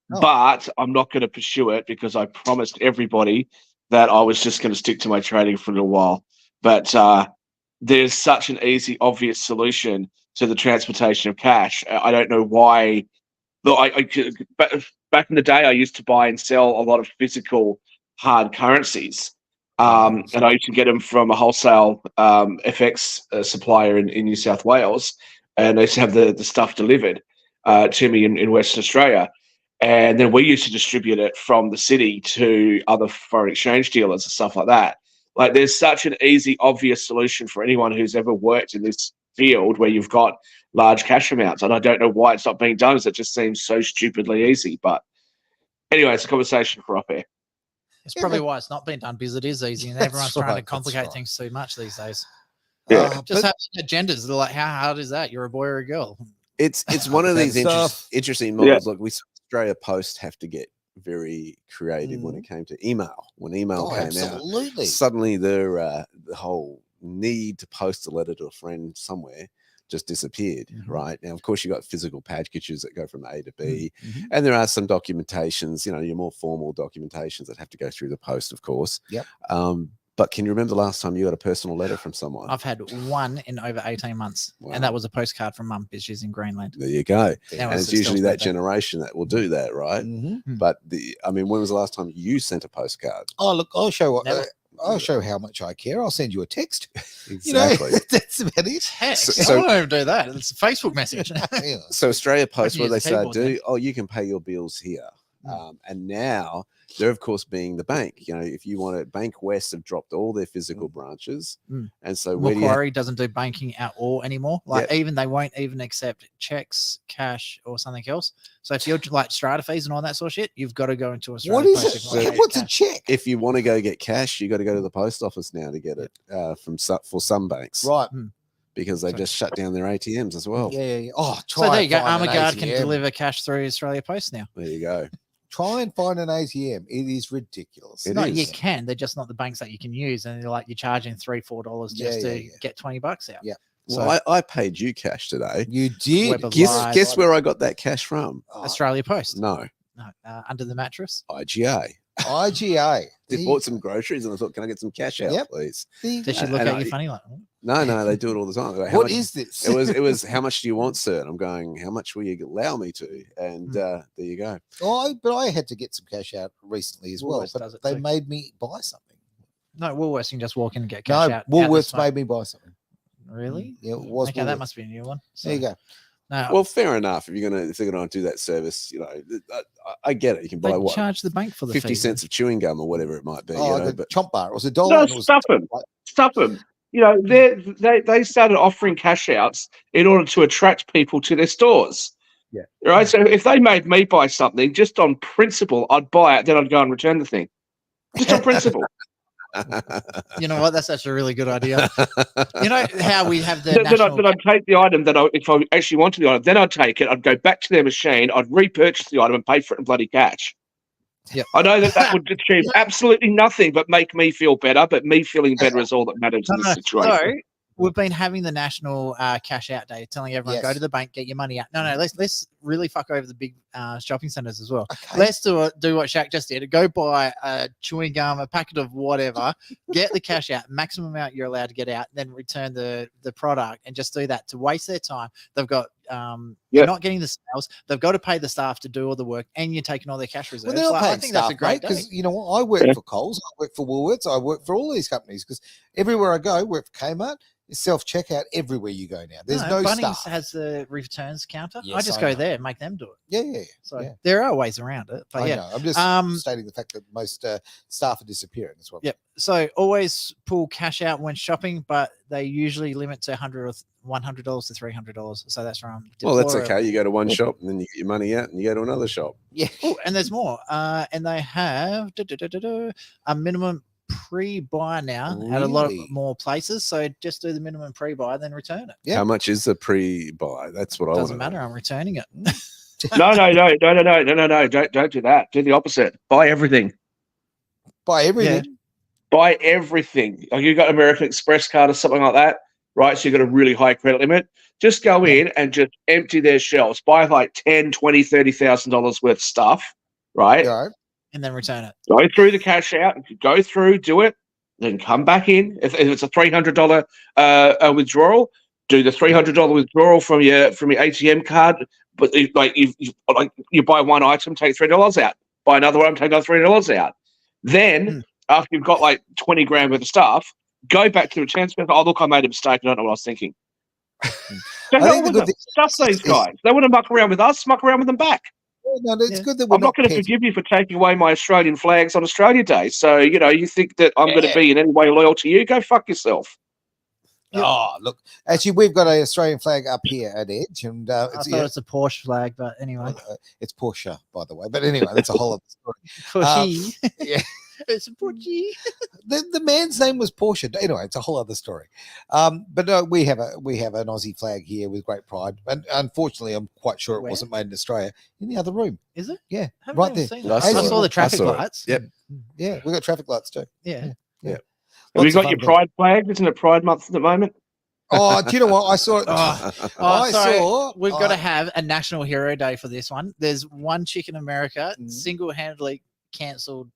But I'm not going to pursue it because I promised everybody that I was just going to stick to my trading for a little while. But there's such an easy, obvious solution to the transportation of cash. I don't know why. Look, back in the day, I used to buy and sell a lot of physical hard currencies. And I used to get them from a wholesale FX supplier in New South Wales. And they used to have the stuff delivered to me in Western Australia. And then we used to distribute it from the city to other foreign exchange dealers and stuff like that. Like, there's such an easy, obvious solution for anyone who's ever worked in this field where you've got large cash amounts. And I don't know why it's not being done, because it just seems so stupidly easy. But anyway, it's a conversation for off air. It's probably why it's not being done, because it is easy and everyone's trying to complicate things too much these days. Yeah. Just have agendas. They're like, how hard is that? You're a boy or a girl? It's one of these interesting models. Look, we saw Australia Post have to get very creative when it came to email. When email came out, suddenly the whole need to post a letter to a friend somewhere just disappeared. Right now, of course, you got physical packages that go from A to B, and there are some documentations, your more formal documentations that have to go through the post, of course. But can you remember the last time you got a personal letter from someone? I've had one in over 18 months, and that was a postcard from Mum, because she's in Greenland. There you go. And it's usually that generation that will do that, right? But when was the last time you sent a postcard? Oh, look, I'll show I'll show how much I care. I'll send you a text. Exactly. That's about it. Text. I don't even do that. It's a Facebook message. So Australia Post, what they start do? Oh, you can pay your bills here. And now they're, of course, being the bank. You know, if you want it, Bank West have dropped all their physical branches. And so Macquarie doesn't do banking at all anymore. Like even they won't even accept checks, cash, or something else. So if you're like strata fees and all that sort of shit, you've got to go into Australia. What is it? What's a check? If you want to go get cash, you got to go to the post office now to get it for some banks. Right. Because they just shut down their ATMs as well. Yeah. Oh, so there you go. Armaguard can deliver cash through Australia Post now. There you go. Try and find an ATM. It is ridiculous. You can. They're just not the banks that you can use, and you're charging $3-4 just to get $20 out. Yeah. Well, I paid you cash today. You did. Guess where I got that cash from? Australia Post. No, under the mattress. IGA. They bought some groceries and I thought, can I get some cash out, please? Did she look at you funny like? No, they do it all the time. Like, what is this? It was how much do you want, sir? And I'm going, how much will you allow me to? And there you go. Oh, but I had to get some cash out recently as well. But they made me buy something. No, Woolworths, you can just walk in and get cash out. Woolworths made me buy something. Really? Yeah, it was. Okay, that must be a new one. So. There you go. No. Well, fair enough. If they're gonna do that service, I get it. You can buy what? Charge the bank for the 50 cents of chewing gum or whatever it might be. The chomp bar. It was $1. No, stuff them. You know, they started offering cash outs in order to attract people to their stores. Yeah. Right. So if they made me buy something just on principle, I'd buy it. Then I'd go and return the thing. Just on principle. You know what? That's actually a really good idea. You know how we have the then I'd take the item if I actually wanted the item, then I'd take it, I'd go back to their machine, I'd repurchase the item and pay for it in bloody cash. Yeah, I know that would achieve absolutely nothing but make me feel better, but me feeling better is all that matters in this situation. So we've been having the national cash out day, telling everyone go to the bank, get your money out. No, let's really fuck over the big shopping centers as well. Okay. Let's do what SHAK just did. Go buy a chewing gum, a packet of whatever, get the cash out, maximum amount you're allowed to get out, then return the product, and just do that to waste their time. They've got you're not getting the sales. They've got to pay the staff to do all the work, and you're taking all their cash reserves. Well, I think that's a great because you know what? I work for Coles, I work for Woolworths, I work for all these companies because everywhere I go, I work for Kmart. Self-checkout everywhere you go now. There's no Bunnings staff. Has the returns counter. Yes, I just go there and make them do it. Yeah. So there are ways around it. But I know. I'm just stating the fact that most staff are disappearing as well. Yep. So always pull cash out when shopping, but they usually limit to $100 to $300. So that's from. Well, that's okay. You go to one shop and then you get your money out and you go to another shop. Yeah. Ooh, and there's more. And they have a minimum pre-buy now at a lot of more places, so just do the minimum pre-buy, then return it. Yeah. How much is the pre-buy? That's what I want. Doesn't matter. I'm returning it. No. Don't do that. Do the opposite. Buy everything. Buy everything. Yeah. Buy everything. Like you got American Express card or something like that, right? So you got a really high credit limit. Just go in and just empty their shelves. Buy like $10,000, $20,000, $30,000 worth of stuff, right? Yeah. And then return it. Go through the cash out. If you go through, do it, then come back in. If it's a $300 withdrawal, do the $300 withdrawal from your ATM card. But you buy one item, take $3 out. Buy another item, take another $3 out. Then after you've got like 20 grand worth of stuff, go back to the return space. Oh, look, I made a mistake. I don't know what I was thinking. Stuff these guys. They want to muck around with us. Muck around with them back. No, it's good that I'm not going to forgive you for taking away my Australian flags on Australia Day. So, you think that I'm going to be in any way loyal to you? Go fuck yourself. Oh, look. Actually, we've got an Australian flag up here at Edge. And I thought it's a Porsche flag, but anyway. It's Porsche, by the way. But anyway, that's a whole other story. Porsche. Yeah. It's a Porsche. The man's name was Porsche. Anyway, it's a whole other story. But no, we have an Aussie flag here with great pride. And unfortunately, I'm quite sure it wasn't made in Australia. In the other room. Is it? Yeah, right there. I saw the traffic lights. Yep. Yeah, we got traffic lights too. Yeah. Have you got your Pride flag? Isn't it Pride Month at the moment? Oh, do you know what? I saw it. We've got to have a National Hero Day for this one. There's one chick in America single-handedly cancelled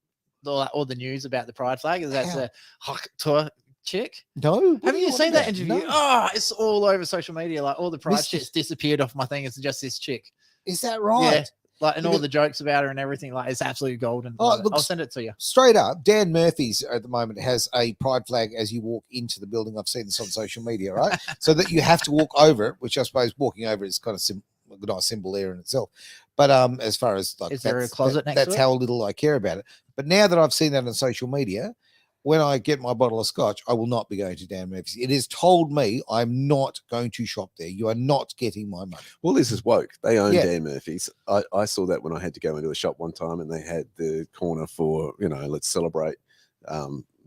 all the news about the Pride flag. That's a SHAK tour chick. No. Have you seen that interview? No. Oh, it's all over social media. Like all the Pride shit's disappeared off my thing. It's just this chick. Is that right? Yeah. Like, and all the jokes about her and everything, like, it's absolutely golden. Oh, look, I'll send it to you. Straight up, Dan Murphy's at the moment has a pride flag as you walk into the building. I've seen this on social media, right? So that you have to walk over it, which I suppose walking over is kind of a nice symbol there in itself. But as far as like, is there a closet next to that's it? how little I care about it. But now that I've seen that on social media, when I get my bottle of scotch, I will not be going to Dan Murphy's. It is told me I'm not going to shop there. You are not getting my money. Well, this is woke. They own Dan Murphy's. I saw that when I had to go into a shop one time, and they had the corner for, let's celebrate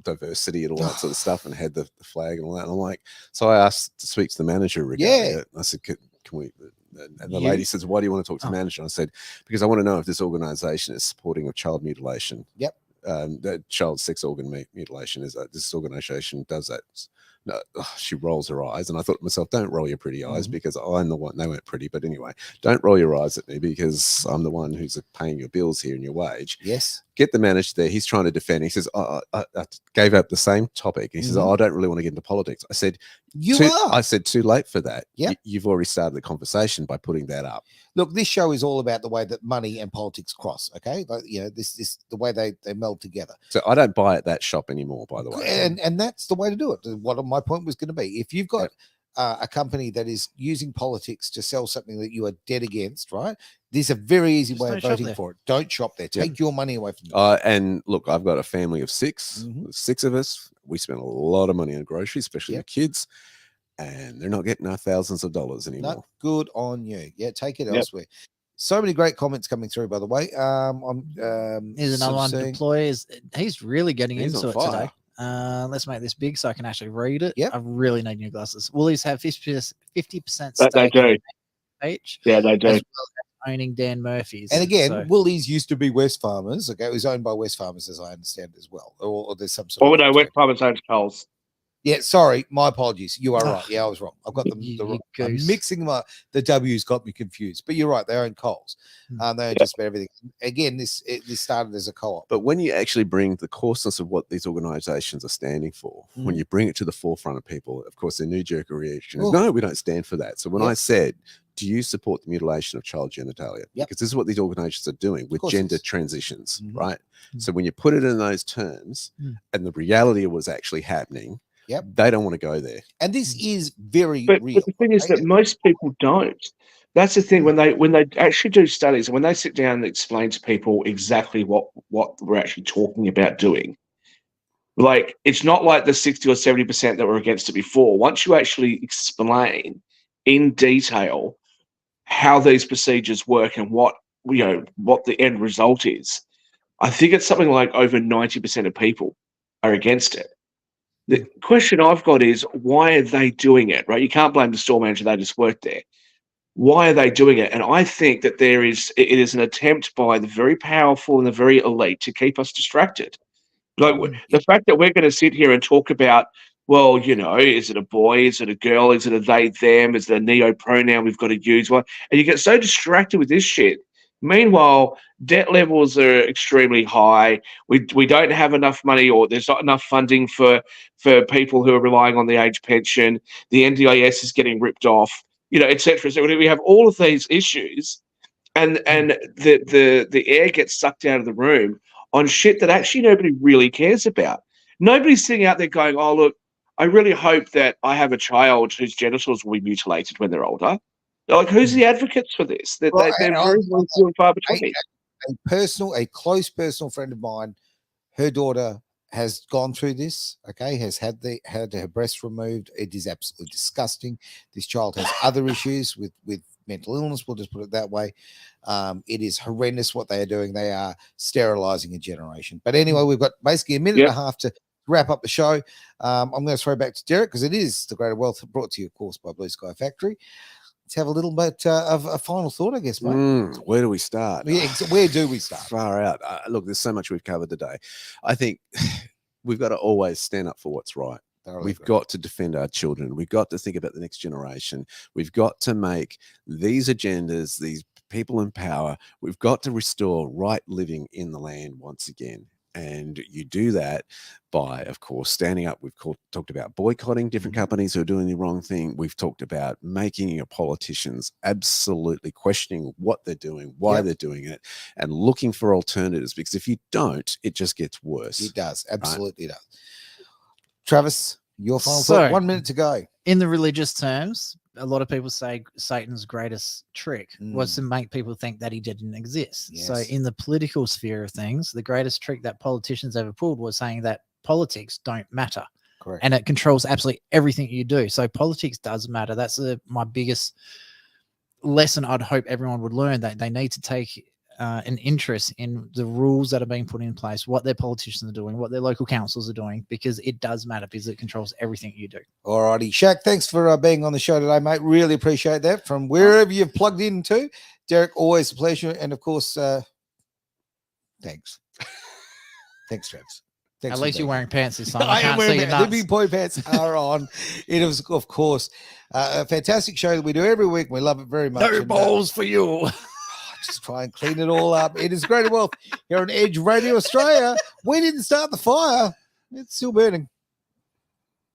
diversity and all that sort of stuff, and had the flag and all that. And I'm like, so I asked to speak to the manager regarding it. I said, can we? And the lady says, why do you want to talk to the manager? And I said, because I want to know if this organization is supporting of child mutilation. Yep. That child sex organ mutilation is this organization does that. No, she rolls her eyes, and I thought to myself, don't roll your pretty eyes, because I'm the one. They weren't pretty, but anyway, don't roll your eyes at me, because I'm the one who's paying your bills here and your wage. Yes. Get the manager there. He's trying to defend. He says, I gave up the same topic. He says, I don't really want to get into politics. I said, I said, too late for that. Yeah. You've already started the conversation by putting that up. Look, this show is all about the way that money and politics cross. Okay. Like, this the way they meld together. So I don't buy at that shop anymore, by the way. And that's the way to do it. What my point was going to be, if you've got a company that is using politics to sell something that you are dead against, right? There's a very easy way of voting for it. Don't shop there. Take your money away from them. And look, I've got a family of 6. 6 of us. We spend a lot of money on groceries, especially the kids, and they're not getting our thousands of dollars anymore. No, good on you. Yeah, take it elsewhere. So many great comments coming through, by the way. Here's another one. Deploy he's really getting into it today. Let's make this big so I can actually read it. Yep. I really need new glasses. Woolies have 50% stake. They do. Each, yeah, they do. As well as owning Dan Murphy's. And again, Woolies used to be West Farmers. Okay, it was owned by West Farmers, as I understand as well. Or there's some sort of. No, West Farmers owns Coles. Yeah, sorry, my apologies. You are right. Yeah, I was wrong. I've got them. I'm mixing the W's got me confused. But you're right. They own Coles. They own just about everything. Again, this started as a co-op. But when you actually bring the coarseness of what these organisations are standing for, when you bring it to the forefront of people, of course, their knee-jerk reaction is, no, we don't stand for that. So when I said, do you support the mutilation of child genitalia? Because this is what these organisations are doing with gender transitions, right? So when you put it in those terms and the reality of what's actually happening, they don't want to go there. And this is very real. But the thing is that most people don't. That's the thing, when they actually do studies and when they sit down and explain to people exactly what we're actually talking about doing, like, it's not like the 60 or 70% that were against it before. Once you actually explain in detail how these procedures work and what the end result is, I think it's something like over 90% of people are against it. The question I've got is, why are they doing it, right? You can't blame the store manager. They just worked there. Why are they doing it? And I think that it is an attempt by the very powerful and the very elite to keep us distracted. Like, the fact that we're going to sit here and talk about, well, is it a boy? Is it a girl? Is it a they, them? Is it a neo pronoun we've got to use? And you get so distracted with this shit. Meanwhile, debt levels are extremely high. We don't have enough money, or there's not enough funding for people who are relying on the age pension. The NDIS is getting ripped off, etc. So we have all of these issues, and the air gets sucked out of the room on shit that actually nobody really cares about. Nobody's sitting out there going, oh, look, I really hope that I have a child whose genitals will be mutilated when they're older. Like, who's the advocates for this? They're very few and far between. A close personal friend of mine, her daughter has gone through this, has had her breast removed. It is absolutely disgusting. This child has other issues with mental illness, we'll just put it that way. It is horrendous what they are doing. They are sterilizing a generation. But anyway, we've got basically a minute and a half to wrap up the show. I'm going to throw back to Derek, because it is The Greater Wealth, brought to you, of course, by Blue Sky Factory. Let's have a little bit of a final thought, I guess, mate. Where do we start? Yeah, where do we start? Far out. Look, there's so much we've covered today. I think we've got to always stand up for what's right. We've got to defend our children. We've got to think about the next generation. We've got to make these agendas, these people in power, we've got to restore right living in the land once again. And you do that by, of course, standing up. We've talked about boycotting different companies who are doing the wrong thing. We've talked about making your politicians absolutely questioning what they're doing, why they're doing it, and looking for alternatives. Because if you don't, it just gets worse. It does. Absolutely does. Travis, your final thought. 1 minute to go. In the religious terms, a lot of people say Satan's greatest trick was to make people think that he didn't exist. Yes. So in the political sphere of things, the greatest trick that politicians ever pulled was saying that politics don't matter. Correct. And it controls absolutely everything you do. So politics does matter. That's my biggest lesson I'd hope everyone would learn, that they need to take an interest in the rules that are being put in place, what their politicians are doing, what their local councils are doing, because it does matter, because it controls everything you do. All righty. SHAK, thanks for being on the show today, mate. Really appreciate that from wherever you've plugged into. Derek, always a pleasure. And of course, thanks. Thanks, Travis. Thanks. At least you're wearing pants this time. I am wearing your the nuts. big boy pants are on. It was, of course, a fantastic show that we do every week. We love it very much. No balls for you. Just try and clean it all up. It is Greater Wealth here on Edge Radio Australia. We didn't start the fire. It's still burning.